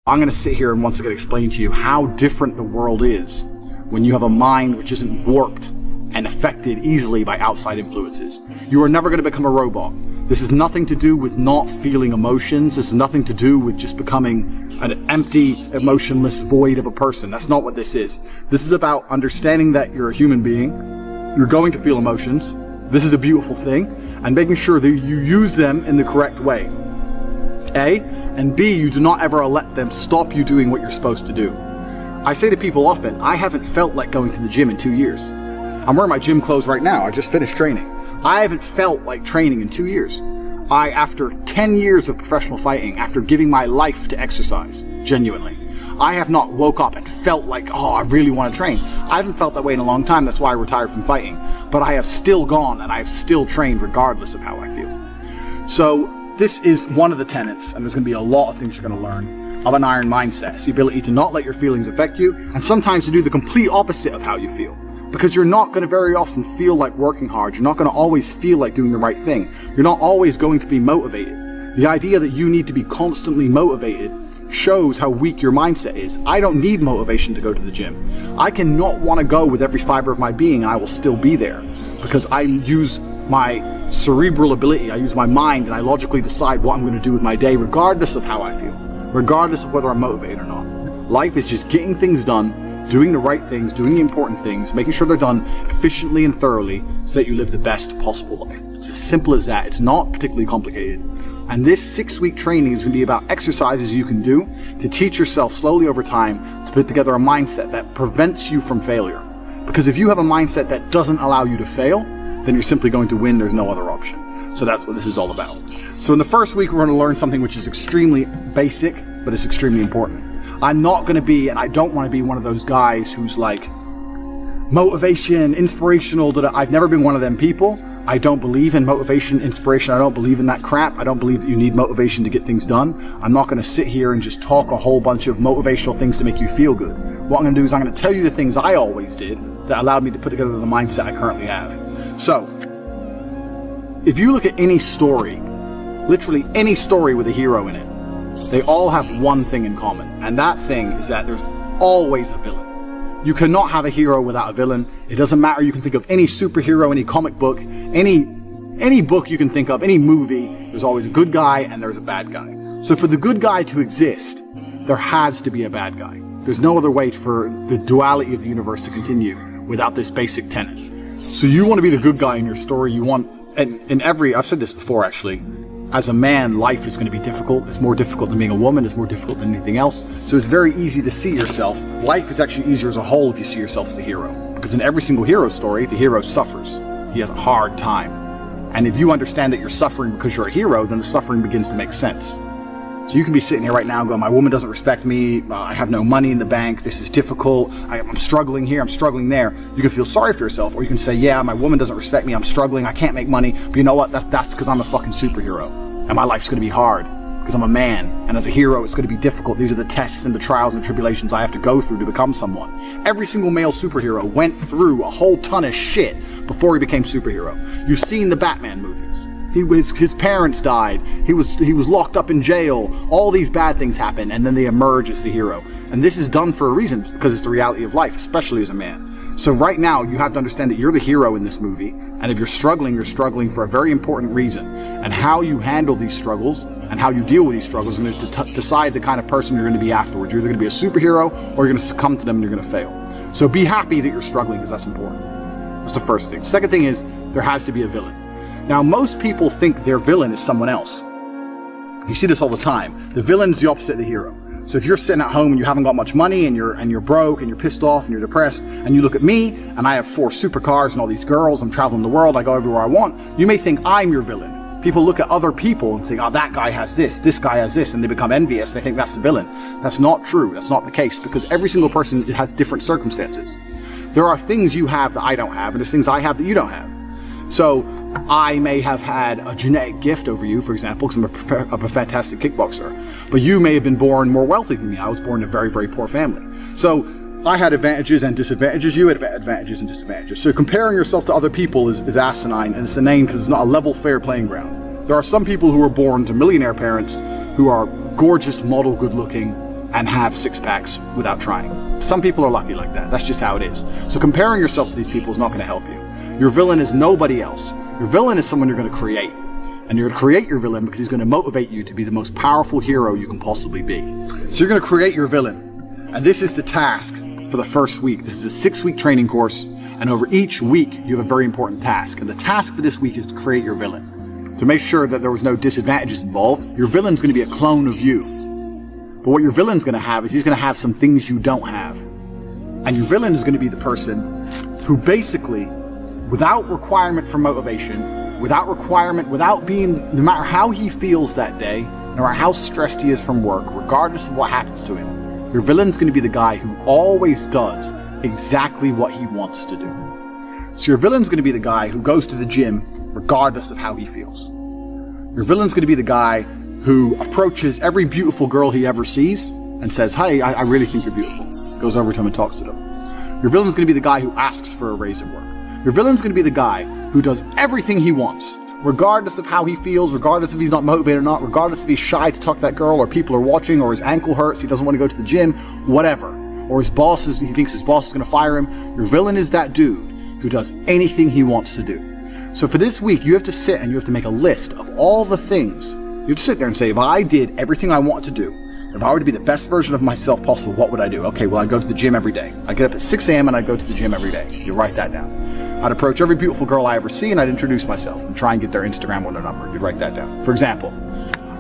I'm going to sit here and once again explain to you how different the world is when you have a mind which isn't warped and affected easily by outside influences. You are never going to become a robot. This has nothing to do with not feeling emotions. This has nothing to do with just becoming an empty, emotionless void of a person. That's not what this is. This is about understanding that you're a human being. You're going to feel emotions. This is a beautiful thing. And making sure that you use them in the correct way. A. And B, you do not ever let them stop you doing what you're supposed to do. I say to people often, I haven't felt like going to the gym in 2 years. I'm wearing my gym clothes right now. I just finished training. I haven't felt like training in 2 years. After 10 years of professional fighting, after giving my life to exercise, genuinely, I have not woke up and felt like, oh, I really want to train. I haven't felt that way in a long time. That's why I retired from fighting. But I have still gone and I have still trained regardless of how I feel. So this is one of the tenets, and there's going to be a lot of things you're going to learn, of an iron mindset. It's the ability to not let your feelings affect you, and sometimes to do the complete opposite of how you feel. Because you're not going to very often feel like working hard. You're not going to always feel like doing the right thing. You're not always going to be motivated. The idea that you need to be constantly motivated shows how weak your mindset is. I don't need motivation to go to the gym. I can not want to go with every fiber of my being, and I will still be there. Because I use my cerebral ability, I use my mind, and I logically decide what I'm going to do with my day regardless of how I feel, regardless of whether I'm motivated or not. Life is just getting things done, doing the right things, doing the important things, making sure they're done efficiently and thoroughly so that you live the best possible life. It's as simple as that. It's not particularly complicated. And this 6-week training is going to be about exercises you can do to teach yourself slowly over time to put together a mindset that prevents you from failure. Because if you have a mindset that doesn't allow you to fail, then you're simply going to win. There's no other option. So that's what this is all about. So in the first week, we're going to learn something which is extremely basic, but it's extremely important. I'm not going to be, and I don't want to be one of those guys who's like motivation, inspirational. I've never been one of them people. I don't believe in motivation, inspiration. I don't believe in that crap. I don't believe that you need motivation to get things done. I'm not going to sit here and just talk a whole bunch of motivational things to make you feel good. What I'm going to do is I'm going to tell you the things I always did that allowed me to put together the mindset I currently have. So, if you look at any story, literally any story with a hero in it, they all have one thing in common, and that thing is that there's always a villain. You cannot have a hero without a villain. It doesn't matter. You can think of any superhero, any comic book, any book you can think of, any movie, there's always a good guy and there's a bad guy. So for the good guy to exist, there has to be a bad guy. There's no other way for the duality of the universe to continue without this basic tenet. So you want to be the good guy in your story. You want, and in I've said this before actually, as a man, life is going to be difficult. It's more difficult than being a woman. It's more difficult than anything else. So it's very easy to see yourself. Life is actually easier as a whole if you see yourself as a hero. Because in every single hero story, the hero suffers. He has a hard time. And if you understand that you're suffering because you're a hero, then the suffering begins to make sense. So you can be sitting here right now going, my woman doesn't respect me, I have no money in the bank, this is difficult, I'm struggling here, I'm struggling there. You can feel sorry for yourself, or you can say, yeah, my woman doesn't respect me, I'm struggling, I can't make money, but you know what, that's because I'm a fucking superhero. And my life's going to be hard, because I'm a man, and as a hero it's going to be difficult. These are the tests and the trials and tribulations I have to go through to become someone. Every single male superhero went through a whole ton of shit before he became superhero. You've seen the Batman movies. His parents died, he was locked up in jail, all these bad things happen, and then they emerge as the hero. And this is done for a reason, because it's the reality of life, especially as a man. So right now, you have to understand that you're the hero in this movie, and if you're struggling for a very important reason. And how you handle these struggles, and how you deal with these struggles, is going to decide the kind of person you're going to be afterwards. You're either going to be a superhero, or you're going to succumb to them and you're going to fail. So be happy that you're struggling, because that's important. That's the first thing. Second thing is, there has to be a villain. Now, most people think their villain is someone else. You see this all the time. The villain's the opposite of the hero. So if you're sitting at home and you haven't got much money and you're broke and you're pissed off and you're depressed, and you look at me and I have 4 supercars and all these girls, I'm traveling the world, I go everywhere I want, you may think I'm your villain. People look at other people and say, oh, that guy has this guy has this, and they become envious and they think that's the villain. That's not true. That's not the case, because every single person has different circumstances. There are things you have that I don't have, and there's things I have that you don't have. So I may have had a genetic gift over you, for example, because I'm a fantastic kickboxer, but you may have been born more wealthy than me. I was born in a very, very poor family. So I had advantages and disadvantages, you had advantages and disadvantages. So comparing yourself to other people is asinine, and it's inane because it's not a level, fair playing ground. There are some people who are born to millionaire parents who are gorgeous, model, good looking, and have six packs without trying. Some people are lucky like that. That's just how it is. So comparing yourself to these people is not going to help you. Your villain is nobody else. Your villain is someone you're going to create. And you're going to create your villain because he's going to motivate you to be the most powerful hero you can possibly be. So you're going to create your villain. And this is the task for the first week. This is a 6-week training course. And over each week, you have a very important task. And the task for this week is to create your villain. To make sure that there was no disadvantages involved, your villain's going to be a clone of you. But what your villain's going to have is he's going to have some things you don't have. And your villain is going to be the person who basically, without requirement for motivation, without being, no matter how he feels that day, no matter how stressed he is from work, regardless of what happens to him, your villain's going to be the guy who always does exactly what he wants to do. So your villain's going to be the guy who goes to the gym regardless of how he feels. Your villain's going to be the guy who approaches every beautiful girl he ever sees and says, "Hey, I really think you're beautiful." Goes over to him and talks to them. Your villain's going to be the guy who asks for a raise at work. Your villain's going to be the guy who does everything he wants, regardless of how he feels, regardless if he's not motivated or not, regardless if he's shy to talk to that girl or people are watching, or his ankle hurts, he doesn't want to go to the gym, whatever. Or he thinks his boss is going to fire him. Your villain is that dude who does anything he wants to do. So for this week, you have to sit and you have to make a list of all the things. You have to sit there and say, if I did everything I want to do, if I were to be the best version of myself possible, what would I do? Okay, well, I'd go to the gym every day. I'd get up at 6 a.m. and I'd go to the gym every day. You write that down. I'd approach every beautiful girl I ever see and I'd introduce myself and try and get their Instagram or their number. You'd write that down. For example,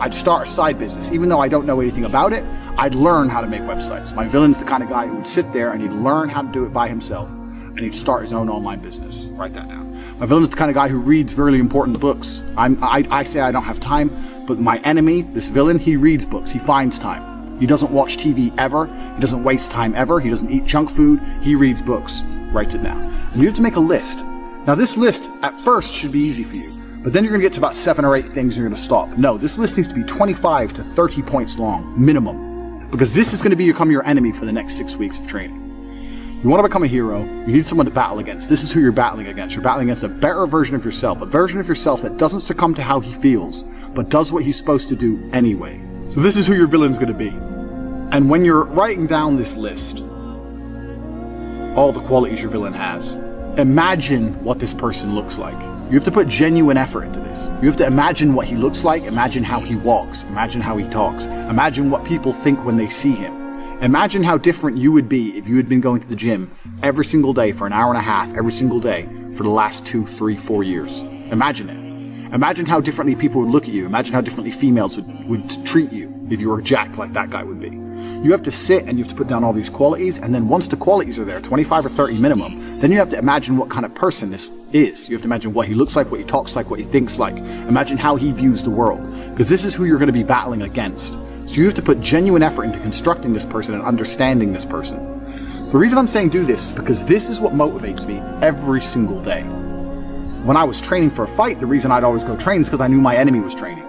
I'd start a side business. Even though I don't know anything about it, I'd learn how to make websites. My villain's the kind of guy who would sit there and he'd learn how to do it by himself and he'd start his own online business. Write that down. My villain's the kind of guy who reads really important books. I say I don't have time, but my enemy, this villain, he reads books. He finds time. He doesn't watch TV ever. He doesn't waste time ever. He doesn't eat junk food. He reads books. Writes it down. And you have to make a list. Now this list at first should be easy for you, but then you're going to get to about 7 or 8 things and you're going to stop. No, this list needs to be 25 to 30 points long, minimum, because this is going to become your enemy for the next 6 weeks of training. You want to become a hero, you need someone to battle against. This is who you're battling against. You're battling against a better version of yourself, a version of yourself that doesn't succumb to how he feels, but does what he's supposed to do anyway. So this is who your villain's going to be. And when you're writing down this list, all the qualities your villain has, imagine what this person looks like. You have to put genuine effort into this. You have to imagine what he looks like, imagine how he walks, imagine how he talks, imagine what people think when they see him. Imagine how different you would be if you had been going to the gym every single day for an hour and a half every single day for the last 2, 3, 4 years. Imagine it. Imagine how differently people would look at you. Imagine how differently females would treat you if you were jacked like that guy would be. You have to sit and you have to put down all these qualities, and then once the qualities are there, 25 or 30 minimum, then you have to imagine what kind of person this is. You have to imagine what he looks like, what he talks like, what he thinks like. Imagine how he views the world, because this is who you're going to be battling against. So you have to put genuine effort into constructing this person and understanding this person. The reason I'm saying do this is because this is what motivates me every single day. When I was training for a fight, the reason I'd always go train is because I knew my enemy was training.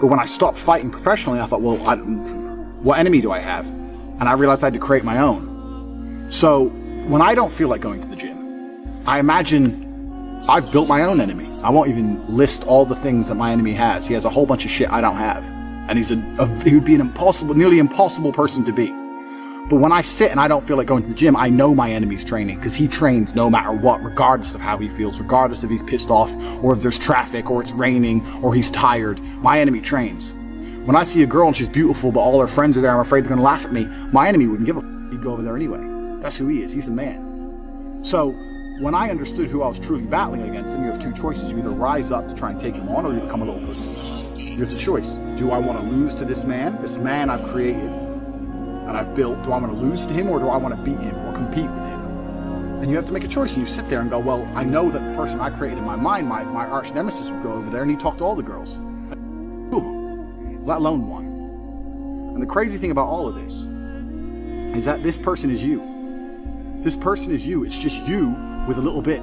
But when I stopped fighting professionally, I thought, well, what enemy do I have? And I realized I had to create my own. So when I don't feel like going to the gym, I imagine I've built my own enemy. I won't even list all the things that my enemy has. He has a whole bunch of shit I don't have. And he would be an nearly impossible person to beat. But when I sit and I don't feel like going to the gym, I know my enemy's training, because he trains no matter what, regardless of how he feels, regardless if he's pissed off, or if there's traffic, or it's raining, or he's tired. My enemy trains. When I see a girl and she's beautiful, but all her friends are there, I'm afraid they're going to laugh at me, my enemy wouldn't give a f***. He'd go over there anyway. That's who he is. He's the man. So when I understood who I was truly battling against, then you have 2 choices. You either rise up to try and take him on, or you become a little pussy. You have the choice. Do I want to lose to this man I've created and I've built? Do I want to lose to him, or do I want to beat him or compete with him? And you have to make a choice, and you sit there and go, well, I know that the person I created in my mind, my arch nemesis, would go over there and he'd talk to all the girls. 2 of them, let alone 1. And the crazy thing about all of this is that this person is you. This person is you. It's just you with a little bit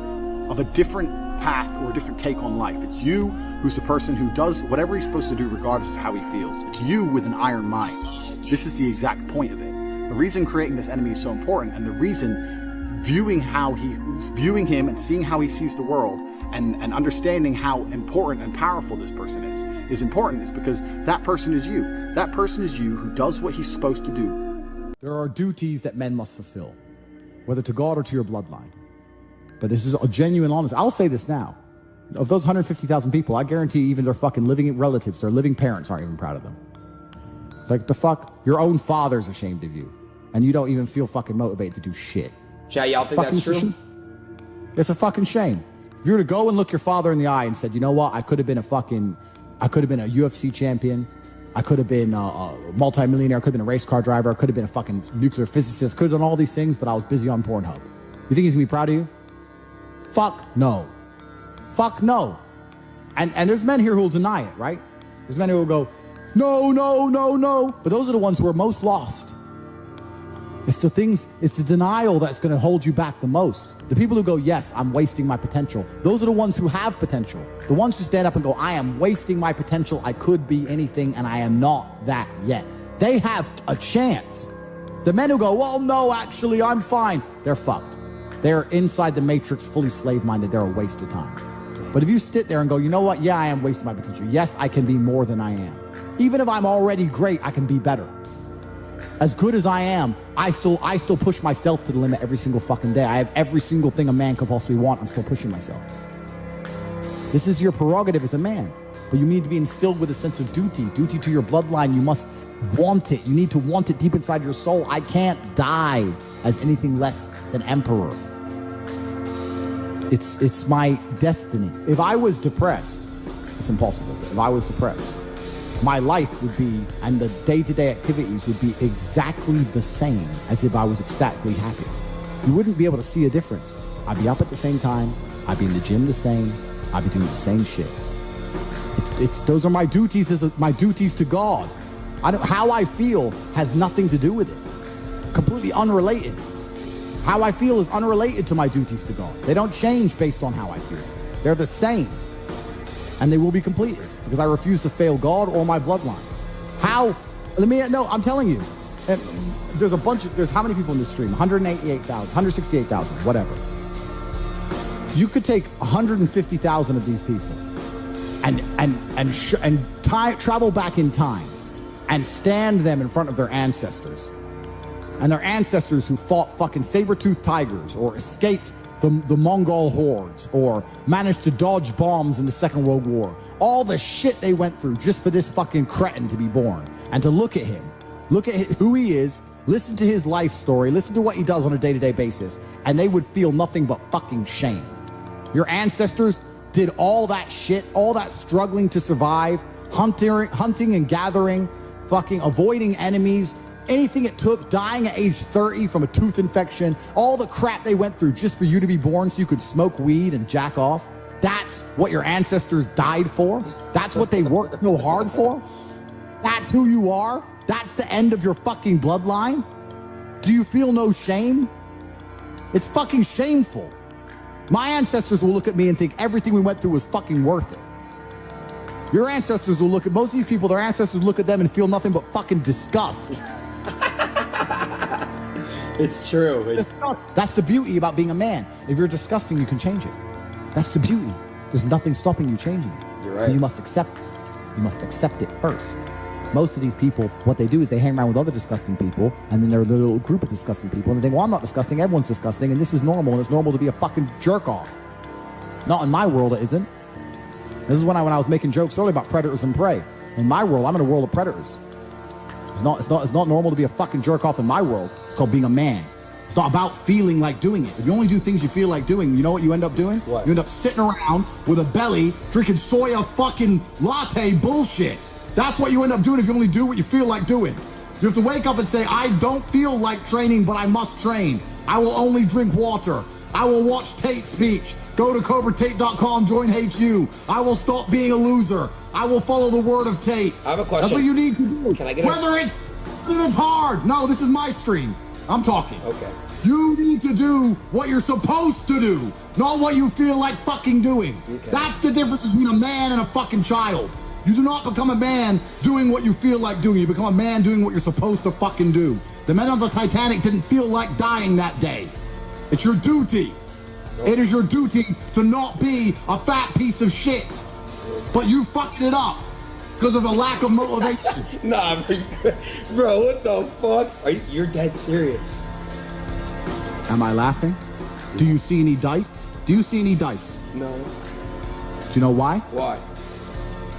of a different path or a different take on life. It's you who's the person who does whatever he's supposed to do regardless of how he feels. It's you with an iron mind. This is the exact point of it. The reason creating this enemy is so important, and the reason viewing him and seeing how he sees the world and understanding how important and powerful this person is important is because that person is you. That person is you who does what he's supposed to do. There are duties that men must fulfill, whether to God or to your bloodline. But this is a genuine honest. I'll say this now. Of those 150,000 people, I guarantee even their fucking living relatives, their living parents aren't even proud of them. Like, the fuck? Your own father's ashamed of you. And you don't even feel fucking motivated to do shit. Chat, y'all think that's true? It's a fucking shame. If you were to go and look your father in the eye and said, you know what, I could have been a UFC champion. I could have been a multi-millionaire. I could have been a race car driver. I could have been a fucking nuclear physicist. Could have done all these things, but I was busy on Pornhub. You think he's gonna be proud of you? Fuck no. Fuck no. And there's men here who will deny it, right? There's men who will go, no, no, no, no. But those are the ones who are most lost. It's the denial that's going to hold you back the most. The people who go, yes, I'm wasting my potential. Those are the ones who have potential. The ones who stand up and go, I am wasting my potential. I could be anything and I am not that yet. They have a chance. The men who go, well, no, actually, I'm fine. They're fucked. They're inside the matrix, fully slave-minded. They're a waste of time. But if you sit there and go, you know what? Yeah, I am wasting my potential. Yes, I can be more than I am. Even if I'm already great, I can be better. As good as I am, I still push myself to the limit every single fucking day. I have every single thing a man could possibly want. I'm still pushing myself. This is your prerogative as a man. But you need to be instilled with a sense of duty. Duty to your bloodline. You must want it. You need to want it deep inside your soul. I can't die as anything less than emperor. It's my destiny. If I was depressed, it's impossible. If I was depressed, my life would be, and the day-to-day activities would be exactly the same as if I was ecstatically happy. You wouldn't be able to see a difference. I'd be up at the same time. I'd be in the gym the same. I'd be doing the same shit. Those are my duties my duties to God. How I feel has nothing to do with it. Completely unrelated. How I feel is unrelated to my duties to God. They don't change based on how I feel. They're the same. And they will be completed because I refuse to fail God or my bloodline. I'm telling you, there's how many people in this stream? 188,000, 168,000, whatever. You could take 150,000 of these people and travel back in time and stand them in front of their ancestors. And their ancestors who fought fucking saber-toothed tigers or escaped the Mongol hordes or managed to dodge bombs in the Second World War. All the shit they went through just for this fucking cretin to be born. And to look at him, who he is, listen to his life story, listen to what he does on a day-to-day basis, and they would feel nothing but fucking shame. Your ancestors did all that shit, all that struggling to survive, hunting and gathering, fucking avoiding enemies, anything it took, dying at age 30 from a tooth infection, all the crap they went through just for you to be born so you could smoke weed and jack off. That's what your ancestors died for. That's what they worked so hard for. That's who you are. That's the end of your fucking bloodline. Do you feel no shame? It's fucking shameful. My ancestors will look at me and think everything we went through was fucking worth it. Your ancestors will look at, most of these people, their ancestors look at them and feel nothing but fucking disgust. It's true. That's the beauty about being a man. If you're disgusting, you can change it. That's the beauty. There's nothing stopping you changing it. You're right. And you must accept it. You must accept it first. Most of these people, what they do is they hang around with other disgusting people, and then they're a little group of disgusting people, and they think, well, I'm not disgusting, everyone's disgusting, and this is normal, and it's normal to be a fucking jerk off. Not in my world, it isn't. This is when I was making jokes earlier about predators and prey. In my world, I'm in a world of predators. It's not normal to be a fucking jerk off in my world. It's called being a man. It's not about feeling like doing it. If you only do things you feel like doing, you know what you end up doing? What? You end up sitting around with a belly, drinking soya fucking latte bullshit. That's what you end up doing if you only do what you feel like doing. You have to wake up and say, I don't feel like training, but I must train. I will only drink water. I will watch Tate speech. Go to CobraTate.com, join HU. I will stop being a loser. I will follow the word of Tate. I have a question. That's what you need to do. Can I get Whether it's hard. No, this is my stream. I'm talking. Okay. You need to do what you're supposed to do, not what you feel like fucking doing. Okay. That's the difference between a man and a fucking child. You do not become a man doing what you feel like doing. You become a man doing what you're supposed to fucking do. The men on the Titanic didn't feel like dying that day. It's your duty. It is your duty to not be a fat piece of shit. But you fucking it up because of a lack of motivation. Nah, bro, what the fuck? You're dead serious. Am I laughing? Do you see any dice? Do you see any dice? No. Do you know why? Why?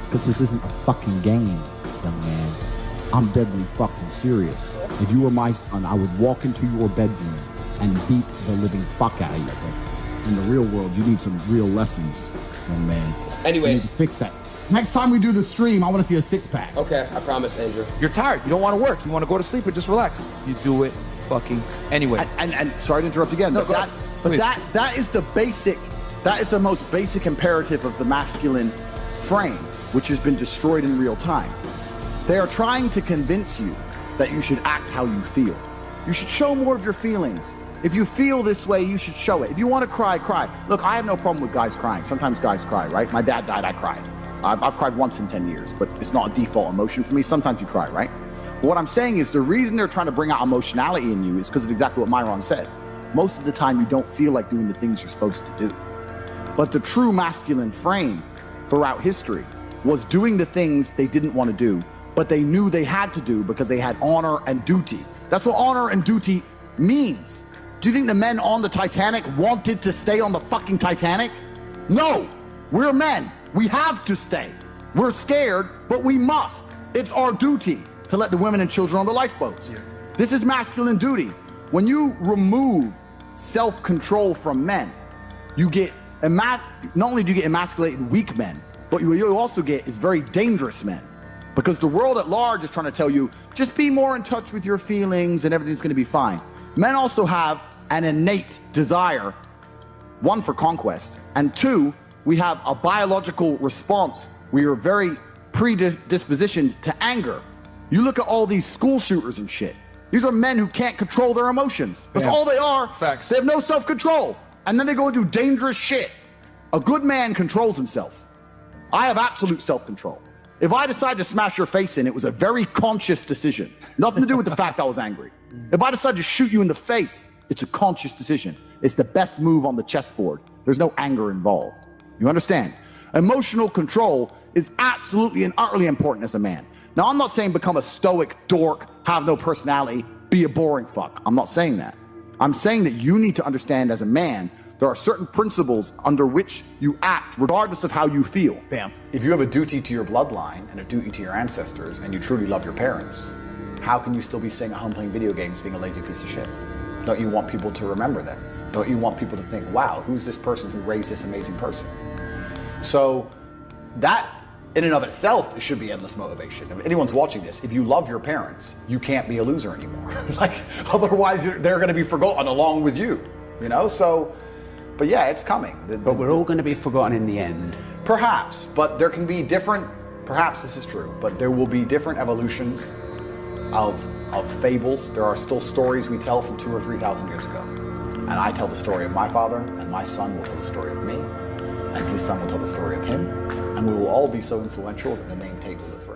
Because this isn't a fucking game, young man. I'm deadly fucking serious. If you were my son, I would walk into your bedroom and beat the living fuck out of you. In the real world, you need some real lessons, young man. Anyways. You need to fix that. Next time we do the stream, I want to see a six-pack. Okay, I promise, Andrew. You're tired. You don't want to work. You want to go to sleep or just relax. You do it fucking anyway. And sorry to interrupt again, No, but that is the basic, that is the most basic imperative of the masculine frame, which has been destroyed in real time. They are trying to convince you that you should act how you feel. You should show more of your feelings. If you feel this way, you should show it. If you want to cry, cry. Look, I have no problem with guys crying. Sometimes guys cry, right? My dad died, I cried. I've cried once in 10 years, but it's not a default emotion for me. Sometimes you cry, right? But what I'm saying is the reason they're trying to bring out emotionality in you is because of exactly what Myron said. Most of the time, you don't feel like doing the things you're supposed to do. But the true masculine frame throughout history was doing the things they didn't want to do, but they knew they had to do because they had honor and duty. That's what honor and duty means. Do you think the men on the Titanic wanted to stay on the fucking Titanic? No, we're men. We have to stay. We're scared, but we must. It's our duty to let the women and children on the lifeboats. Yeah. This is masculine duty. When you remove self-control from men, you get, not only do you get emasculated weak men, but what you also get is very dangerous men. Because the world at large is trying to tell you, just be more in touch with your feelings and everything's gonna be fine. Men also have an innate desire, one, for conquest, and two, we have a biological response. We are very predispositioned to anger. You look at all these school shooters and shit. These are men who can't control their emotions. That's all they are. Facts. They have no self-control. And then they go and do dangerous shit. A good man controls himself. I have absolute self-control. If I decide to smash your face in, it was a very conscious decision. Nothing to do with the fact I was angry. If I decide to shoot you in the face, it's a conscious decision. It's the best move on the chessboard. There's no anger involved. You understand? Emotional control is absolutely and utterly important as a man. Now, I'm not saying become a stoic dork, have no personality, be a boring fuck. I'm not saying that. I'm saying that you need to understand as a man, there are certain principles under which you act regardless of how you feel. Bam. If you have a duty to your bloodline and a duty to your ancestors and you truly love your parents, how can you still be sitting at home playing video games being a lazy piece of shit? Don't you want people to remember that? Don't you want people to think, wow, who's this person who raised this amazing person? So that in and of itself should be endless motivation. If anyone's watching this, if you love your parents, you can't be a loser anymore. Like, otherwise they're going to be forgotten along with you, you know? So, but yeah, it's coming. But we're all going to be forgotten in the end. Perhaps, but there can be different, perhaps this is true, but there will be different evolutions of fables. There are still stories we tell from 2,000 or 3,000 years ago. And I tell the story of my father, and my son will tell the story of me, and his son will tell the story of him, and we will all be so influential that the name Tate will live forever.